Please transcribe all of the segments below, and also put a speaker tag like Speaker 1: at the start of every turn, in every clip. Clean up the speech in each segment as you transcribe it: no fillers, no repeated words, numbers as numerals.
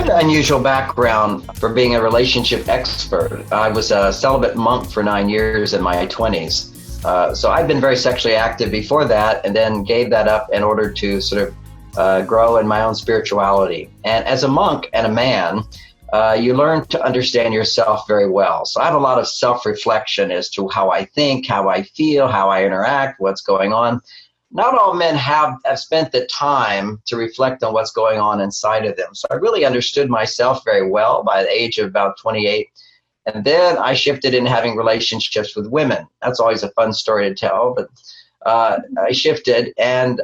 Speaker 1: an unusual background for being a relationship expert. I was a celibate monk for 9 years in my 20s. So I'd been very sexually active before that, and then gave that up in order to sort of grow in my own spirituality. And as a monk and a man, you learn to understand yourself very well. So I have a lot of self-reflection as to how I think, how I feel, how I interact, what's going on. Not all men have spent the time to reflect on what's going on inside of them. So I really understood myself very well by the age of about 28. And then I shifted into having relationships with women. That's always a fun story to tell, but I shifted, and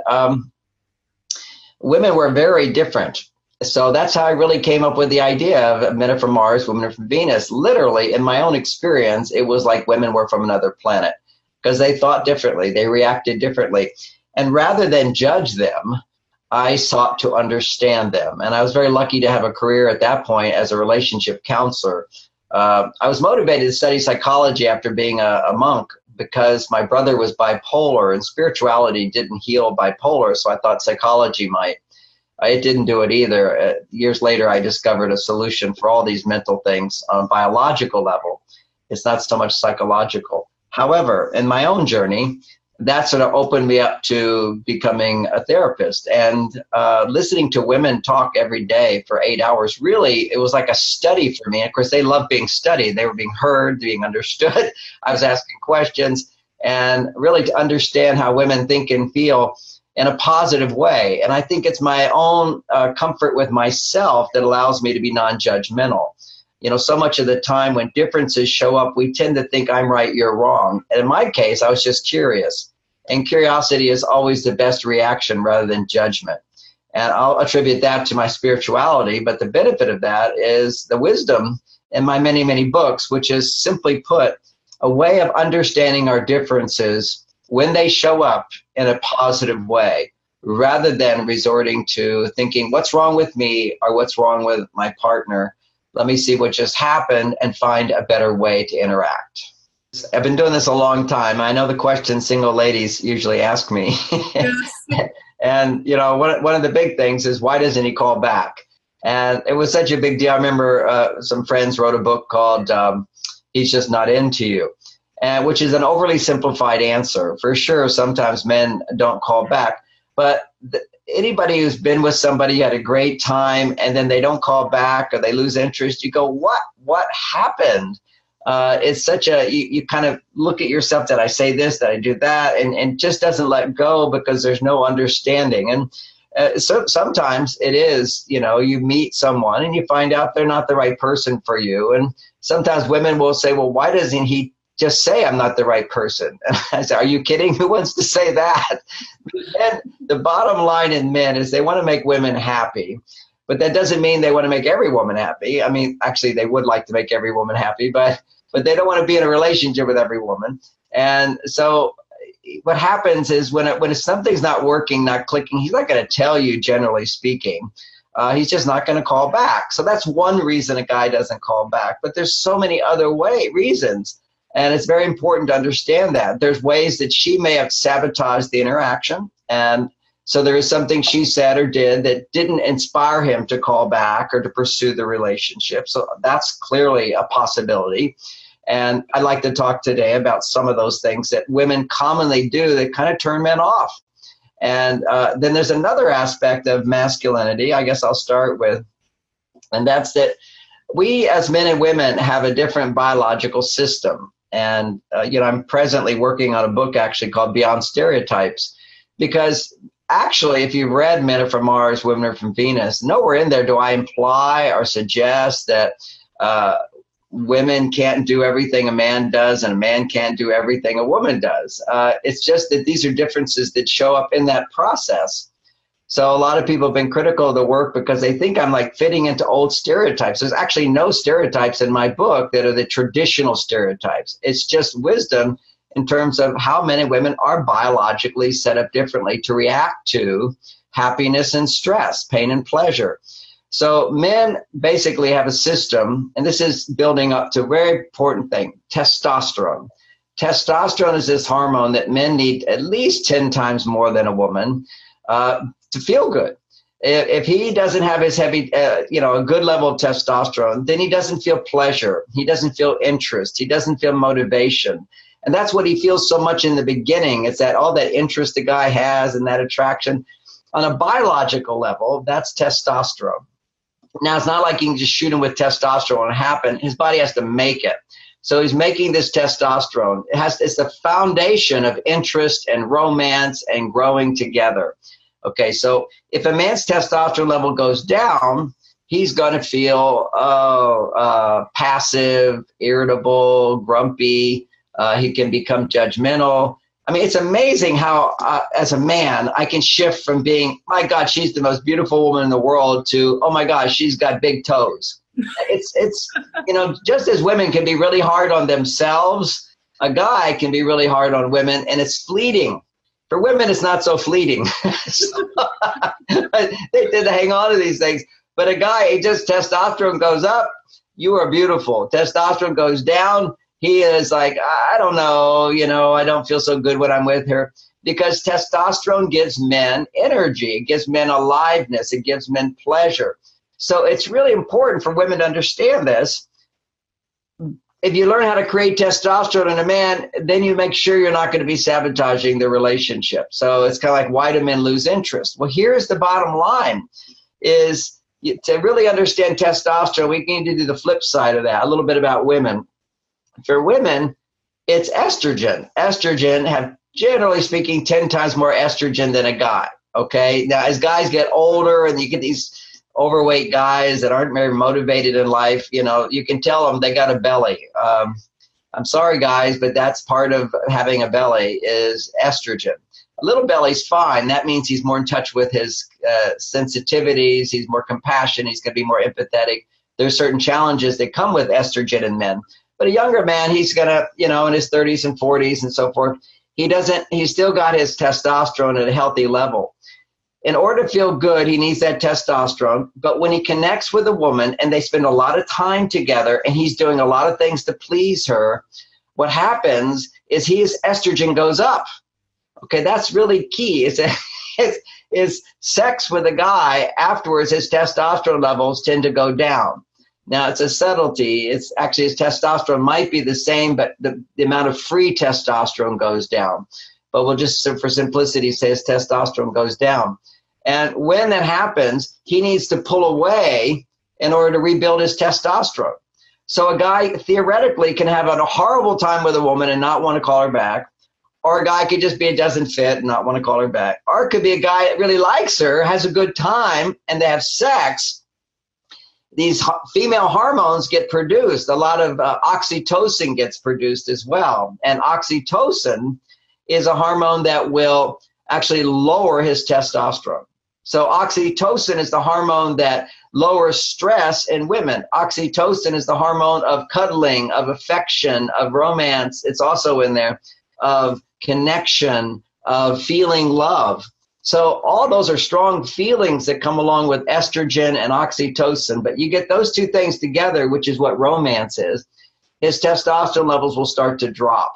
Speaker 1: women were very different. So that's how I really came up with the idea of men are from Mars, women are from Venus. Literally, in my own experience, it was like women were from another planet because they thought differently, they reacted differently. And rather than judge them, I sought to understand them. And I was very lucky to have a career at that point as a relationship counselor. I was motivated to study psychology after being a monk because my brother was bipolar and spirituality didn't heal bipolar. So I thought psychology might. It didn't do it either. Years later, I discovered a solution for all these mental things on a biological level. It's not so much psychological. However, in my own journey, that sort of opened me up to becoming a therapist, and listening to women talk every day for 8 hours. Really, it was like a study for me. Of course, they love being studied. They were being heard, being understood. I was asking questions, and really to understand how women think and feel in a positive way. And I think it's my own comfort with myself that allows me to be non-judgmental. You know, so much of the time when differences show up, we tend to think I'm right, you're wrong. And in my case, I was just curious. And curiosity is always the best reaction rather than judgment. And I'll attribute that to my spirituality. But the benefit of that is the wisdom in my many, many books, which is simply put, a way of understanding our differences when they show up in a positive way, rather than resorting to thinking, what's wrong with me or what's wrong with my partner? Let me see what just happened and find a better way to interact. I've been doing this a long time. I know the question single ladies usually ask me. Yes. And, you know, one of the big things is, why doesn't he call back? And it was such a big deal. I remember some friends wrote a book called He's Just Not Into You, which is an overly simplified answer. For sure, sometimes men don't call back. But anybody who's been with somebody, had a great time, and then they don't call back or they lose interest, you go, what happened? It's such a, you kind of look at yourself, did I say this, did I do that? And just doesn't let go because there's no understanding. And so sometimes it is, you know, you meet someone and you find out they're not the right person for you. And sometimes women will say, well, why doesn't he just say I'm not the right person? And I say, are you kidding? Who wants to say that? And the bottom line in men is they want to make women happy, but that doesn't mean they want to make every woman happy. I mean, actually, they would like to make every woman happy, but they don't want to be in a relationship with every woman. And so what happens is when something's not working, not clicking, he's not going to tell you, generally speaking. He's just not going to call back. So that's one reason a guy doesn't call back. But there's so many other reasons. And it's very important to understand that. There's ways that she may have sabotaged the interaction. And so there is something she said or did that didn't inspire him to call back or to pursue the relationship. So that's clearly a possibility. And I'd like to talk today about some of those things that women commonly do that kind of turn men off. And then there's another aspect of masculinity, I guess I'll start with, and that's that we as men and women have a different biological system. And, you know, I'm presently working on a book actually called Beyond Stereotypes, because actually, if you've read Men Are From Mars, Women Are From Venus, nowhere in there do I imply or suggest that women can't do everything a man does and a man can't do everything a woman does. It's just that these are differences that show up in that process. So a lot of people have been critical of the work because they think I'm like fitting into old stereotypes. There's actually no stereotypes in my book that are the traditional stereotypes. It's just wisdom in terms of how men and women are biologically set up differently to react to happiness and stress, pain and pleasure. So men basically have a system, and this is building up to a very important thing, testosterone. Testosterone is this hormone that men need at least 10 times more than a woman to feel good. If he doesn't have his heavy, a good level of testosterone, then he doesn't feel pleasure. He doesn't feel interest. He doesn't feel motivation. And that's what he feels so much in the beginning. It's that all that interest the guy has and that attraction. On a biological level, that's testosterone. Now, it's not like you can just shoot him with testosterone and happen. His body has to make it. So he's making this testosterone. It's the foundation of interest and romance and growing together. Okay, so if a man's testosterone level goes down, he's going to feel passive, irritable, grumpy. He can become judgmental. I mean, it's amazing how, as a man, I can shift from being, my God, she's the most beautiful woman in the world, to, oh my gosh, she's got big toes. It's just as women can be really hard on themselves, a guy can be really hard on women, and it's fleeting. For women, it's not so fleeting. They tend to hang on to these things. But a guy, testosterone goes up, you are beautiful. Testosterone goes down, he is like, I don't know, I don't feel so good when I'm with her. Because testosterone gives men energy. It gives men aliveness. It gives men pleasure. So it's really important for women to understand this. If you learn how to create testosterone in a man, then you make sure you're not going to be sabotaging the relationship. So it's kind of like, why do men lose interest? Well, here's the bottom line, is to really understand testosterone, we need to do the flip side of that, a little bit about women. For women, it's estrogen. Estrogen have, generally speaking, 10 times more estrogen than a guy. Okay. Now, as guys get older and you get these overweight guys that aren't very motivated in life, you can tell them they got a belly. I'm sorry, guys, but that's part of having a belly is estrogen. A little belly's fine. That means he's more in touch with his sensitivities. He's more compassionate. He's going to be more empathetic. There's certain challenges that come with estrogen in men. But a younger man, he's going to, in his 30s and 40s and so forth, he's still got his testosterone at a healthy level. In order to feel good, he needs that testosterone. But when he connects with a woman and they spend a lot of time together and he's doing a lot of things to please her, what happens is his estrogen goes up. Okay, that's really key. Is sex with a guy afterwards, his testosterone levels tend to go down. Now, it's a subtlety. It's actually his testosterone might be the same, but the amount of free testosterone goes down. But we'll just, for simplicity, say his testosterone goes down. And when that happens, he needs to pull away in order to rebuild his testosterone. So a guy theoretically can have a horrible time with a woman and not want to call her back. Or a guy could just be, it doesn't fit and not want to call her back. Or it could be a guy that really likes her, has a good time, and they have sex. These female hormones get produced. A lot of oxytocin gets produced as well. And oxytocin is a hormone that will actually lower his testosterone. So oxytocin is the hormone that lowers stress in women. Oxytocin is the hormone of cuddling, of affection, of romance. It's also in there, of connection, of feeling love. So all those are strong feelings that come along with estrogen and oxytocin. But you get those two things together, which is what romance is. His testosterone levels will start to drop.